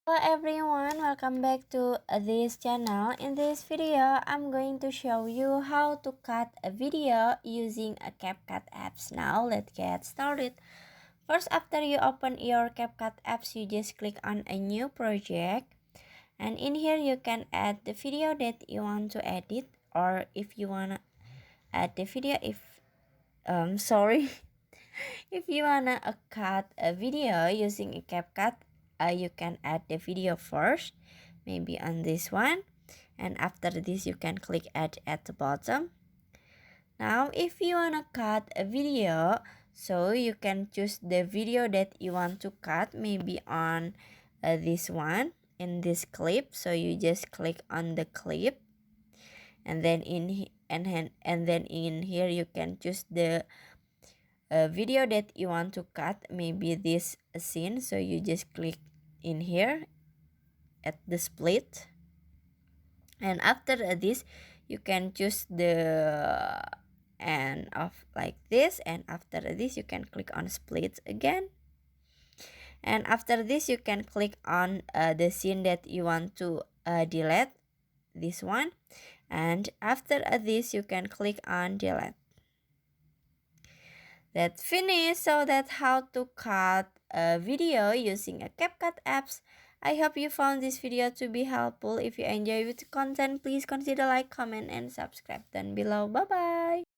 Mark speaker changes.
Speaker 1: Hello everyone, welcome back to this channel. In this video, I'm going to show you how to cut a video using a CapCut apps. Now, let's get started. First, after you open your CapCut apps, you just click on a new project. And in here, you can add the video that you want to edit, or if you want to add the video, sorry. If you wanna cut a video using a CapCut, you can add the video first, maybe on this one, and after this you can click add at the bottom. Now if you wanna cut a video, so you can choose the video that you want to cut, maybe on this one in this clip. So you just click on the clip, and then and then in here you can choose the video that you want to cut, maybe this scene. So you just click in here at the split, and after this you can choose the end of like this, and after this you can click on split again, and after this you can click on the scene that you want to delete, this one, and after this you can click on delete. That's finished. So that's how to cut a video using a CapCut apps. I hope you found this video to be helpful. If you enjoy the content, please consider like, comment, and subscribe down below. Bye bye.